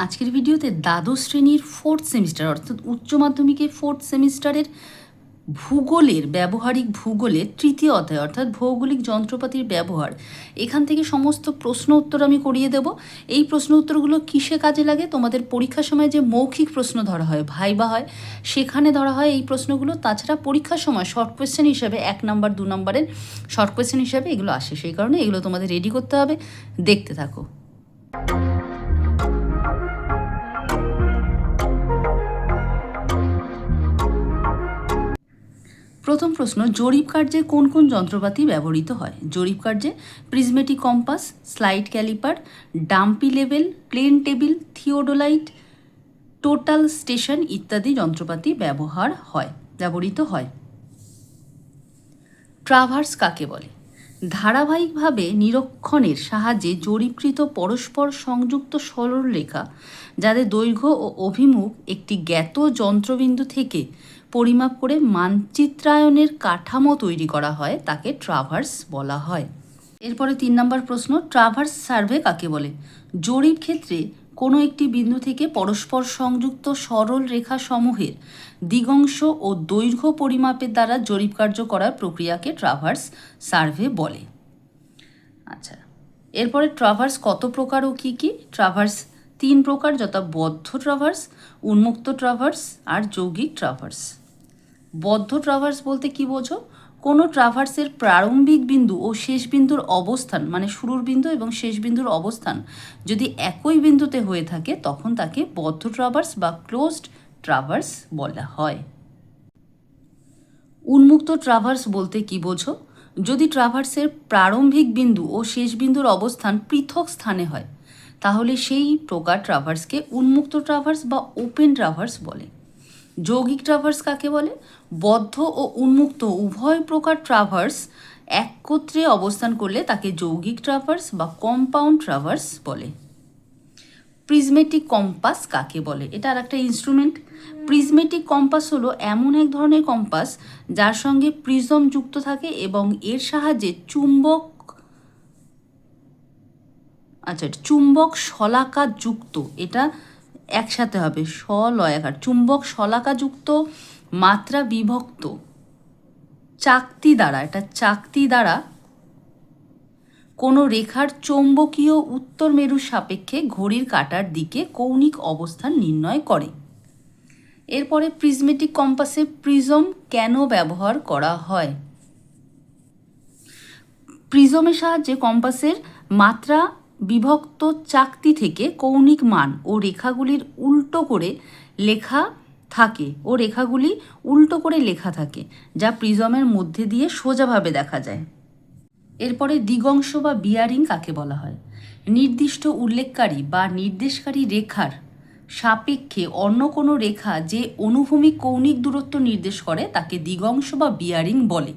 আজকের ভিডিওতে দ্বাদশ শ্রেণীর ফোর্থ সেমিস্টার অর্থাৎ উচ্চ মাধ্যমিকের ফোর্থ সেমিস্টারের ভূগোলের ব্যবহারিক ভূগোলের তৃতীয় অধ্যায় অর্থাৎ ভৌগোলিক যন্ত্রপাতির ব্যবহার, এখান থেকে সমস্ত প্রশ্ন উত্তর আমি করিয়ে দেব। এই প্রশ্ন উত্তরগুলো কিসে কাজে লাগে? তোমাদের পরীক্ষার সময় যে মৌখিক প্রশ্ন ধরা হয়, ভাইবা হয়, সেখানে ধরা হয় এই প্রশ্নগুলো। তাছাড়া পরীক্ষার সময় শর্ট কোয়েশ্চেন হিসাবে 1 নাম্বার 2 নাম্বারের শর্ট কোয়েশ্চেন হিসাবে এগুলো আসে। সেই কারণে এগুলো তোমাদের রেডি করতে হবে। দেখতে থাকো। প্রথম প্রশ্ন, জরিপ কার্যে কোন কোন যন্ত্রপাতি ব্যবহৃত হয়? জরিপ কার্যে prismatic compass, slide calliper, dumpy level, plane table, theodolite, total station ইত্যাদি যন্ত্রপাতি ব্যবহৃত হয়। ট্রাভার্স কাকে বলে? ধারাবাহিকভাবে নিরীক্ষণের সাহায্যে জরিপকৃত পরস্পর সংযুক্ত সরলরেখা যাদের দৈর্ঘ্য ও অভিমুখ একটি জ্ঞাত যন্ত্রবিন্দু থেকে পরিমাপ করে মানচিত্রায়নের কাঠামো তৈরি করা হয় তাকে ট্রাভার্স বলা হয়। এরপরে 3 নম্বর প্রশ্ন, ট্রাভার্স সার্ভে কাকে বলে? জরিপ ক্ষেত্রে কোনো একটি বিন্দু থেকে পরস্পর সংযুক্ত সরল রেখা সমূহের দিগংশ ও দৈর্ঘ্য পরিমাপের দ্বারা জরিপ কার্য করার প্রক্রিয়াকে ট্রাভার্স সার্ভে বলে। আচ্ছা, এরপরে ট্রাভার্স কত প্রকার ও কী কী? ট্রাভার্স 3 প্রকার, যথা বদ্ধ ট্রাভার্স, উন্মুক্ত ট্রাভার্স আর যৌগিক ট্রাভার্স। বদ্ধ ট্রাভার্স বলতে কি বোঝো? কোনো ট্রাভার্সের প্রারম্ভিক বিন্দু ও শেষ বিন্দুর অবস্থান, মানে শুরুর বিন্দু এবং শেষ বিন্দুর অবস্থান যদি একই বিন্দুতে হয়ে থাকে তখন তাকে বদ্ধ ট্রাভার্স বা ক্লোজড ট্রাভার্স বলা হয়। উন্মুক্ত ট্রাভার্স বলতে কি বোঝো? যদি ট্রাভার্সের প্রারম্ভিক বিন্দু ও শেষ বিন্দুর অবস্থান পৃথক স্থানে হয় তাহলে সেই প্রকার ট্রাভার্সকে উন্মুক্ত ট্রাভার্স বা ওপেন ট্রাভার্স বলে। যৌগিক ট্রাভার্স কাকে বলে? বদ্ধ ও উন্মুক্ত উভয় প্রকার ট্রাভার্স একত্রে অবস্থান করলে তাকে যৌগিক ট্রাভার্স বা কম্পাউন্ড ট্রাভার্স বলে। প্রিজমেটিক কম্পাস কাকে বলে? এটা আর একটা ইনস্ট্রুমেন্ট। প্রিজমেটিক কম্পাস হলো এমন এক ধরনের কম্পাস যার সঙ্গে প্রিজম যুক্ত থাকে এবং এর সাহায্যে চুম্বক শলাকা যুক্ত, এটা একসাথে হবে লয়াকার, চুম্বক শলাকা যুক্ত মাত্রা বিভক্ত চাকতি দ্বারা কোনো রেখার চৌম্বকীয় উত্তর মেরুর সাপেক্ষে ঘড়ির কাঁটার দিকে কৌণিক অবস্থান নির্ণয় করে। এরপরে প্রিজমেটিক কম্পাসে প্রিজম কেন ব্যবহার করা হয়? প্রিজমের সাহায্যে কম্পাসের মাত্রা বিভক্ত চাকতি থেকে কৌণিক মান ও রেখাগুলি উল্টো করে লেখা থাকে যা প্রিজমের মধ্যে দিয়ে সোজাভাবে দেখা যায়। এরপরে দিগংশ বা বিয়ারিং কাকে বলা হয়? নির্দিষ্ট উল্লেখকারী বা নির্দেশকারী রেখার সাপেক্ষে অন্য কোনো রেখা যে অনুভূমিক কৌণিক দূরত্ব নির্দেশ করে তাকে দিগংশ বা বিয়ারিং বলে।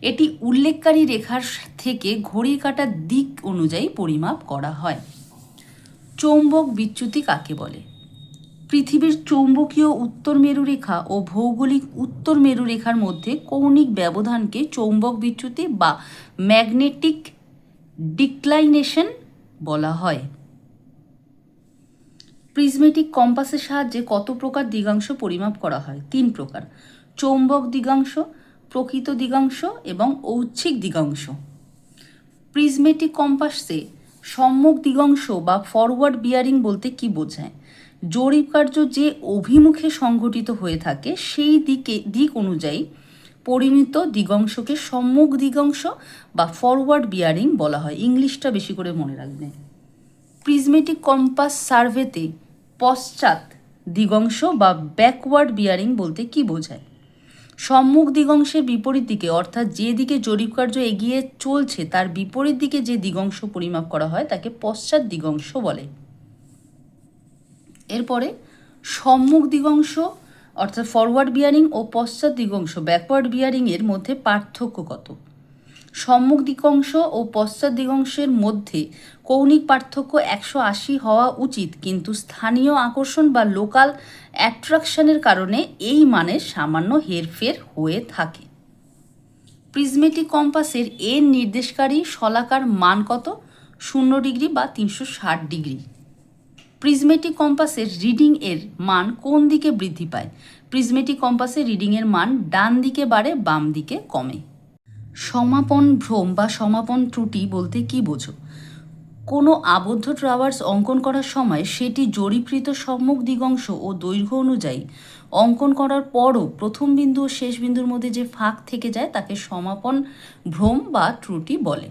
এটি উল্লেখকারী রেখার থেকে ঘড়ির কাঁটার দিক অনুযায়ী পরিমাপ করা হয়। চৌম্বক বিচ্যুতি কাকে বলে? পৃথিবীর চৌম্বকীয় উত্তর মেরুরেখা ও ভৌগোলিক উত্তর মেরুরেখার মধ্যে কৌণিক ব্যবধানকে চৌম্বক বিচ্যুতি বা ম্যাগনেটিক ডিক্লাইনেশন বলা হয়। প্রিজমেটিক কম্পাসের সাহায্যে কত প্রকার দিগাংশ পরিমাপ করা হয়? 3 প্রকার, চৌম্বক দিগাংশ, প্রকৃত দিগাংশ এবং ঐচ্ছিক দিগাংশ। প্রিজমেটিক কম্পাসে সম্মুখ দিগাংশ বা ফরওয়ার্ড বিয়ারিং বলতে কি বোঝায়? জরিপ কার্য যে অভিমুখে সংঘটিত হয়ে থাকে সেই দিক অনুযায়ী পরিমিত দিগংশকে সম্মুখ দিগংশ বা ফরওয়ার্ড বিয়ারিং বলা হয়। ইংলিশটা বেশি করে মনে রাখবে। প্রিজমেটিক কম্পাস সার্ভেতে পশ্চাৎ দিগংশ বা ব্যাকওয়ার্ড বিয়ারিং বলতে কি বোঝায়? সম্মুখ দিগংশের বিপরীত দিকে, অর্থাৎ যে দিকে জরিপ কার্য এগিয়ে চলছে তার বিপরীত দিকে যে দিগংশ পরিমাপ করা হয় তাকে পশ্চাৎ দিগংশ বলে। এরপরে সম্মুখ দিগংশ অর্থাৎ ফরওয়ার্ড বিয়ারিং ও পশ্চাৎ দিগংশ ব্যাকওয়ার্ড বিয়ারিং এর মধ্যে পার্থক্য কত? সম্মুখ দিগংশ ও পশ্চাৎ দিগংশের মধ্যে কৌণিক পার্থক্য 180 হওয়া উচিত, কিন্তু স্থানীয় আকর্ষণ বা লোকাল অ্যাট্রাকশনের কারণে এই মানের সামান্য হেরফের হয়ে থাকে। প্রিজমেটিক কম্পাসের এর নির্দেশকারী শলাকার মান কত? 0 ডিগ্রি বা 360 ডিগ্রি। প্রিজমেটিক কম্পাসের রিডিং এর মান কোন দিকে বৃদ্ধি পায়? প্রিজমেটিক কম্পাসের রিডিং এর মান ডান দিকে বাড়ে, বাম দিকে কমে। সমাপন ভ্রম বা সমাপন ত্রুটি বলতে কি বোঝো? কোনো আবদ্ধ ট্রাভার্স অঙ্কন করার সময় সেটি জরিপকৃত সম্মুখ দিগংশ ও দৈর্ঘ্য অনুযায়ী অঙ্কন করার পরও প্রথম বিন্দু ও শেষ বিন্দুর মধ্যে যে ফাঁক থেকে যায় তাকে সমাপন ভ্রম বা ত্রুটি বলে।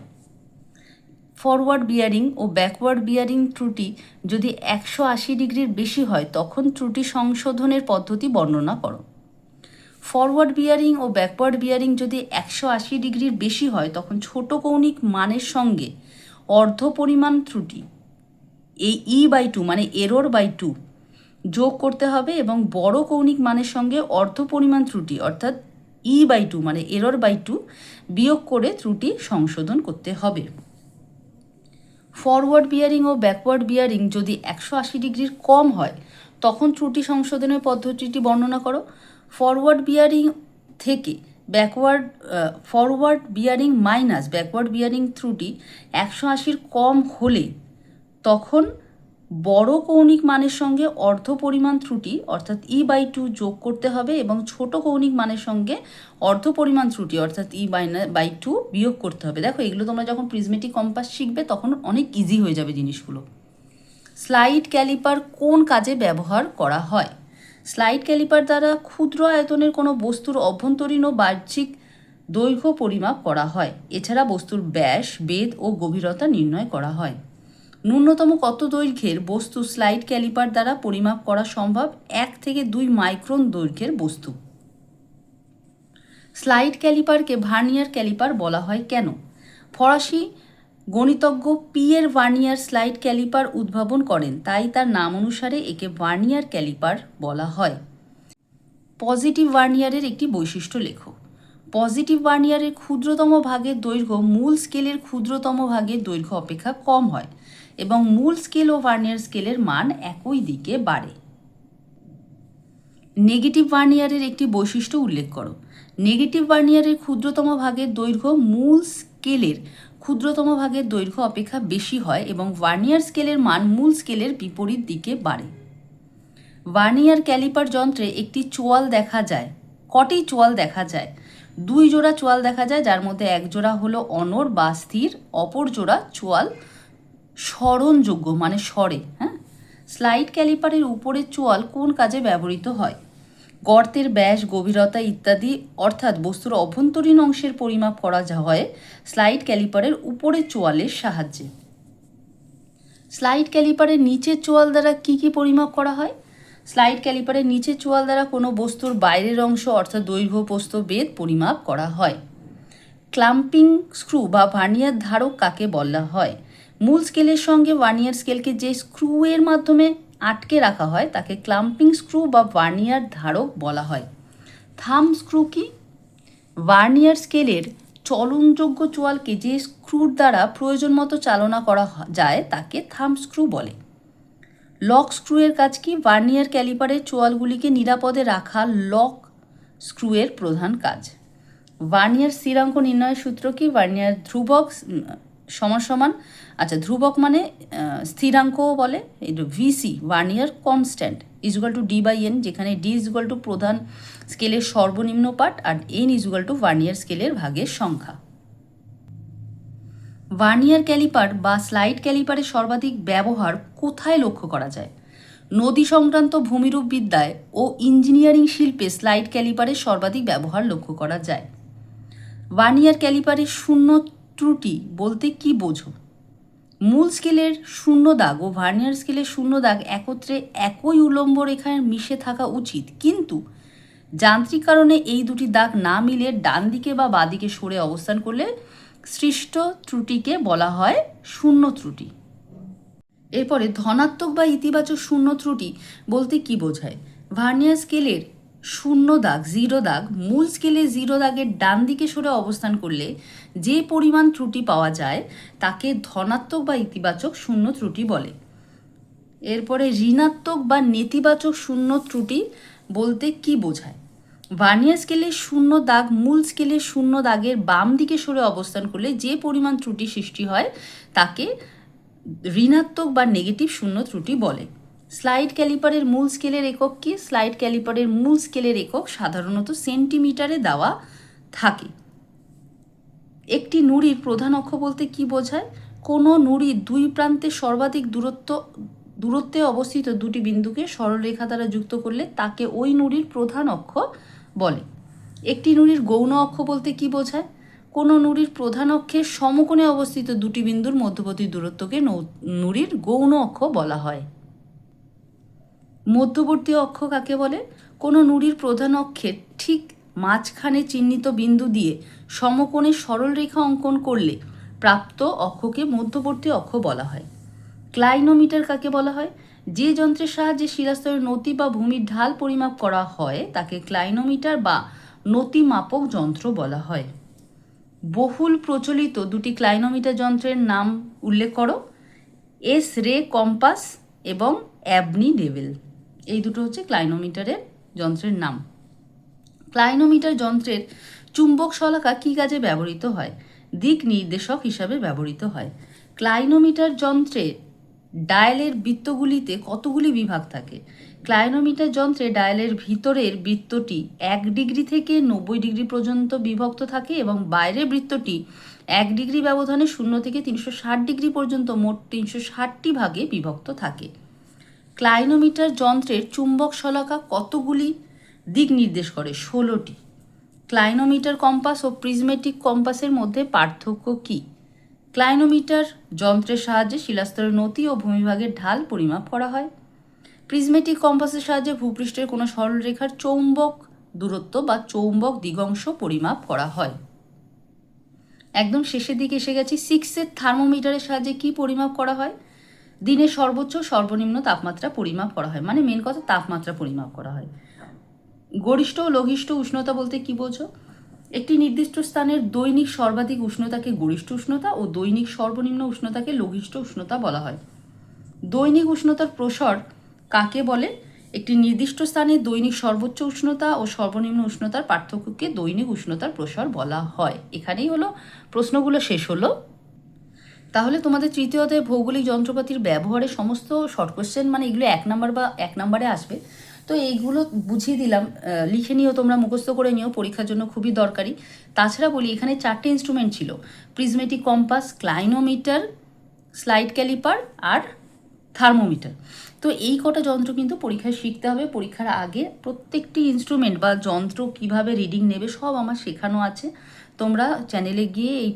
ফরওয়ার্ড বিয়ারিং ও ব্যাকওয়ার্ড বিয়ারিং ত্রুটি যদি 180 ডিগ্রির বেশি হয় তখন ত্রুটি সংশোধনের পদ্ধতি বর্ণনা করো। ফরওয়ার্ড বিয়ারিং ও ব্যাকওয়ার্ড বিয়ারিং যদি 180 ডিগ্রির বেশি হয় তখন ছোট কৌণিক মানের সঙ্গে অর্ধ পরিমাণ ত্রুটি এই E/2 মানে এরর বাই 2 যোগ করতে হবে এবং বড় কৌণিক মানের সঙ্গে অর্ধ পরিমাণ ত্রুটি অর্থাৎ E/2 মানে এরর বাই 2 বিয়োগ করে ত্রুটি সংশোধন করতে হবে। ফরওয়ার্ড বিয়ারিং ও ব্যাকওয়ার্ড বিয়ারিং যদি 180 ডিগ্রির কম হয় তখন ত্রুটি সংশোধনের পদ্ধতিটি বর্ণনা করো। ফরওয়ার্ড বিয়ারিং থেকে forward bearing minus backward bearing ত্রুটি 180 কম হলে তখন বড় কৌণিক মানের সঙ্গে অর্ধ পরিমাণ ত্রুটি অর্থাৎ E/2 যোগ করতে হবে এবং ছোট কৌণিক মানের সঙ্গে অর্ধ পরিমাণ ত্রুটি অর্থাৎ E/2 বিয়োগ করতে হবে। দেখো এগুলো তোমরা যখন প্রিজমেটিক কম্পাস শিখবে তখন অনেক ইজি হয়ে যাবে জিনিসগুলো। স্লাইড ক্যালিপার কোন কাজে ব্যবহার করা হয়? স্লাইড ক্যালিপার দ্বারা ক্ষুদ্র আয়তনের কোনো বস্তুর অভ্যন্তরীণ ও বাহ্যিক দৈর্ঘ্য পরিমাপ করা হয়। এছাড়া বস্তুর ব্যাস, বেধ ও গভীরতা নির্ণয় করা হয়। ন্যূনতম কত দৈর্ঘ্যের বস্তু স্লাইড ক্যালিপার দ্বারা পরিমাপ করা সম্ভব? 1 থেকে 2 মাইক্রন দৈর্ঘ্যের বস্তু। স্লাইড ক্যালিপারকে ভার্নিয়ার ক্যালিপার বলা হয় কেন? ফরাসি গণিতজ্ঞ পিয়ের ভার্নিয়ার স্লাইড ক্যালিপার উদ্ভাবন করেন, তাই তার নাম অনুসারে একে ভার্নিয়ার ক্যালিপার বলা হয়। পজিটিভ ভার্নিয়ারের একটি বৈশিষ্ট্য লেখো। পজিটিভ ভার্নিয়ারের ক্ষুদ্রতম ভাগের দৈর্ঘ্য মূল স্কেলের ক্ষুদ্রতম ভাগের দৈর্ঘ্য অপেক্ষা কম হয় এবং মূল স্কেল ও ভার্নিয়ার স্কেলের মান একই দিকে বাড়ে। নেগেটিভ ভার্নিয়ারের একটি বৈশিষ্ট্য উল্লেখ করো। নেগেটিভ ভার্নিয়ারের ক্ষুদ্রতম ভাগের দৈর্ঘ্য মূল স্কেলের ক্ষুদ্রতম ভাগের দৈর্ঘ্য অপেক্ষা বেশি হয় এবং ভার্নিয়ার স্কেলের মান মূল স্কেলের বিপরীত দিকে বাড়ে। ভার্নিয়ার ক্যালিপার যন্ত্রে একটি চোয়াল দেখা যায়। কটি চোয়াল দেখা যায়? 2 জোড়া চোয়াল দেখা যায়, যার মধ্যে এক জোড়া হলো অনড় বা স্থির, অপর জোড়া চোয়াল সরণযোগ্য মানে সরে। স্লাইড ক্যালিপারের উপরের চোয়াল কোন কাজে ব্যবহৃত হয়? গর্তের ব্যাস, গভীরতা ইত্যাদি অর্থাৎ বস্তুর অভ্যন্তরীণ অংশের পরিমাপ করা হয় স্লাইড ক্যালিপারের উপরের চোয়ালের সাহায্যে। স্লাইড ক্যালিপারের নিচের চোয়াল দ্বারা কি কি পরিমাপ করা হয়? স্লাইড ক্যালিপারের নিচের চোয়াল দ্বারা কোনো বস্তুর বাইরের অংশ অর্থাৎ দৈর্ঘ্য, প্রস্থ, বেধ পরিমাপ করা হয়। ক্লাম্পিং স্ক্রু বা ভার্নিয়ার ধারক কাকে বলা হয়? মূল স্কেলের সঙ্গে ভার্নিয়ার স্কেলকে যে স্ক্রু এর মাধ্যমে আটকে রাখা হয় তাকে ক্লাম্পিং স্ক্রু বা ভার্নিয়ার ধারক বলা হয়। থাম্ব স্ক্রু কি? ভার্নিয়ার স্কেলের চলনযোগ্য চোয়ালকে যে স্ক্রুর দ্বারা প্রয়োজন মতো চালনা করা যায় তাকে থাম্ব স্ক্রু বলে। লক স্ক্রু এর কাজ কি? ভার্নিয়ার ক্যালিপারের চোয়ালগুলিকে নিরাপদে রাখা লক স্ক্রু এর প্রধান কাজ। ভার্নিয়ার স্থিরাঙ্ক নির্ণয়ের সূত্র কি? ভার্নিয়ার ধ্রুবক ধ্রুবক মানে স্থিরাঙ্কও বলে, এই ভিসি ভার্নিয়ার কনস্ট্যান্ট = D/N, যেখানে D = প্রধান স্কেলের সর্বনিম্ন পাঠ আর N = ভার্নিয়ার স্কেলের ভাগের সংখ্যা। ভার্নিয়ার ক্যালিপার বা স্লাইড ক্যালিপারের সর্বাধিক ব্যবহার কোথায় লক্ষ্য করা যায়? নদী সংক্রান্ত ভূমিরূপ বিদ্যায় ও ইঞ্জিনিয়ারিং শিল্পে স্লাইড ক্যালিপারের সর্বাধিক ব্যবহার লক্ষ্য করা যায়। ভার্নিয়ার ক্যালিপারের শূন্য ত্রুটি বলতে কি বোঝো? মূল স্কেলের শূন্য দাগ ও ভার্নিয়ার স্কেলের শূন্য দাগ একত্রে একই উল্লম্ব রেখায় মিশে থাকা উচিত, কিন্তু যান্ত্রিক কারণে এই দুটি দাগ না মিলে ডান দিকে বা বাঁ দিকে সরে অবস্থান করলে সৃষ্ট ত্রুটিকে বলা হয় শূন্য ত্রুটি। এরপরে ধনাত্মক বা ইতিবাচক শূন্য ত্রুটি বলতে কি বোঝায়? ভার্নিয়ার স্কেলের শূন্য দাগ 0 দাগ মূল স্কেলে 0 দাগের ডান দিকে সরে অবস্থান করলে যে পরিমাণ ত্রুটি পাওয়া যায় তাকে ধনাত্মক বা ইতিবাচক শূন্য ত্রুটি বলে। এরপরে ঋণাত্মক বা নেতিবাচক শূন্য ত্রুটি বলতে কি বোঝায়? ভার্নিয়ার স্কেলের শূন্য দাগ মূল স্কেলের শূন্য দাগের বাম দিকে সরে অবস্থান করলে যে পরিমাণ ত্রুটি সৃষ্টি হয় তাকে ঋণাত্মক বা নেগেটিভ শূন্য ত্রুটি বলে। স্লাইড ক্যালিপারের মূল স্কেলের একক কি? স্লাইড ক্যালিপারের মূল স্কেলের একক সাধারণত সেন্টিমিটারে দেওয়া থাকে। একটি নুড়ির প্রধান অক্ষ বলতে কি বোঝায়? কোনো নুড়ির দুই প্রান্তে সর্বাধিক দূরত্বে অবস্থিত দুটি বিন্দুকে সরলরেখা দ্বারা যুক্ত করলে তাকে ওই নুড়ির প্রধান অক্ষ বলে। একটি নুড়ির গৌণ অক্ষ বলতে কি বোঝায়? কোনো নুড়ির প্রধান অক্ষের সমকোণে অবস্থিত দুটি বিন্দুর মধ্যবর্তী দূরত্বকে নুড়ির গৌণ অক্ষ বলা হয়। মধ্যবর্তী অক্ষ কাকে বলে? কোনো নুড়ির প্রধান অক্ষের ঠিক মাঝখানে চিহ্নিত বিন্দু দিয়ে সমকোণে সরল রেখা অঙ্কন করলে প্রাপ্ত অক্ষকে মধ্যবর্তী অক্ষ বলা হয়। ক্লাইনোমিটার কাকে বলা হয়? যে যন্ত্রের সাহায্যে শিলাস্তরের নতি বা ভূমির ঢাল পরিমাপ করা হয় তাকে ক্লাইনোমিটার বা নতিমাপক যন্ত্র বলা হয়। বহুল প্রচলিত দুটি ক্লাইনোমিটার যন্ত্রের নাম উল্লেখ করো। এস রে কম্পাস এবং অ্যাবনি ডেভিল, এই দুটো হচ্ছে ক্লাইনোমিটারের যন্ত্রের নাম। ক্লাইনোমিটার যন্ত্রের চুম্বক শলাকা কী কাজে ব্যবহৃত হয়? দিক নির্দেশক হিসাবে ব্যবহৃত হয়। ক্লাইনোমিটার যন্ত্রে ডায়ালের বৃত্তগুলিতে কতগুলি বিভাগ থাকে? ক্লাইনোমিটার যন্ত্রে ডায়ালের ভিতরের বৃত্তটি 1 ডিগ্রি থেকে 90 ডিগ্রি পর্যন্ত বিভক্ত থাকে এবং বাইরের বৃত্তটি 1 ডিগ্রি ব্যবধানে 0 থেকে 360 ডিগ্রি পর্যন্ত মোট 360টি ভাগে বিভক্ত থাকে। ক্লাইনোমিটার যন্ত্রের চুম্বক শলাকা কতগুলি দিক নির্দেশ করে? 16টি। ক্লাইনোমিটার কম্পাস ও প্রিজমেটিক কম্পাসের মধ্যে পার্থক্য কী? ক্লাইনোমিটার যন্ত্রের সাহায্যে শিলাস্তরের নতি ও ভূমিভাগের ঢাল পরিমাপ করা হয়। প্রিজমেটিক কম্পাসের সাহায্যে ভূপৃষ্ঠের কোনো সরলরেখার চৌম্বক দূরত্ব বা চৌম্বক দিগংশ পরিমাপ করা হয়। একদম শেষের দিকে এসে গেছি। 6 থার্মোমিটারের সাহায্যে কি পরিমাপ করা হয়? দিনের সর্বোচ্চ সর্বনিম্ন তাপমাত্রা পরিমাপ করা হয়, মানে মেন কথা তাপমাত্রা পরিমাপ করা হয়। গরিষ্ঠ ও লঘিষ্ঠ উষ্ণতা বলতে কি বোঝো? একটি নির্দিষ্ট স্থানের দৈনিক সর্বাধিক উষ্ণতাকে গরিষ্ঠ উষ্ণতা ও দৈনিক সর্বনিম্ন উষ্ণতাকে লঘিষ্ঠ উষ্ণতা বলা হয়। দৈনিক উষ্ণতার প্রসর কাকে বলে? একটি নির্দিষ্ট স্থানে দৈনিক সর্বোচ্চ উষ্ণতা ও সর্বনিম্ন উষ্ণতার পার্থক্যকে দৈনিক উষ্ণতার প্রসর বলা হয়। এখানেই হলো প্রশ্নগুলো শেষ হলো। তাহলে তোমাদের তৃতীয় অধ্যায়ে ভৌগোলিক যন্ত্রপাতির ব্যবহারের সমস্ত শর্ট কোশ্চেন, মানে এগুলো 1 নাম্বার বা 1 নাম্বারে আসবে, তো এইগুলো বুঝিয়ে দিলাম। লিখে নিও, তোমরা মুখস্থ করে নিও, পরীক্ষার জন্য খুবই দরকারি। তাছাড়া বলি এখানে 4টে ইনস্ট্রুমেন্ট ছিল: prismatic compass, clinometer, slide caliper আর থার্মোমিটার। তো এই কটা যন্ত্র কিন্তু পরীক্ষায় শিখতে হবে। পরীক্ষার আগে প্রত্যেকটি ইনস্ট্রুমেন্ট বা যন্ত্র কিভাবে রিডিং নেবে সব আমার শেখানো আছে। তোমরা চ্যানেলে গিয়ে এই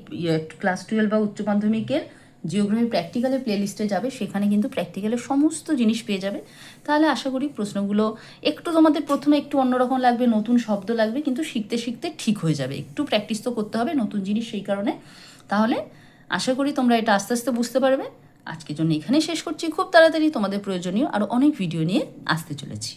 ক্লাস 12 বা উচ্চ মাধ্যমিকের জিওগ্রাফি প্র্যাকটিক্যালের প্লেলিস্টে যাবে, সেখানে কিন্তু প্র্যাকটিক্যালের সমস্ত জিনিস পেয়ে যাবে। তাহলে আশা করি প্রশ্নগুলো একটু তোমাদের প্রথমে একটু অন্যরকম লাগবে, নতুন শব্দ লাগবে, কিন্তু শিখতে শিখতে ঠিক হয়ে যাবে। একটু প্র্যাকটিস তো করতে হবে, নতুন জিনিস সেই কারণে। তাহলে আশা করি তোমরা এটা আস্তে আস্তে বুঝতে পারবে। আজকের জন্য এখানেই শেষ করছি। খুব তাড়াতাড়ি তোমাদের প্রয়োজনীয় আরও অনেক ভিডিও নিয়ে আসতে চলেছি।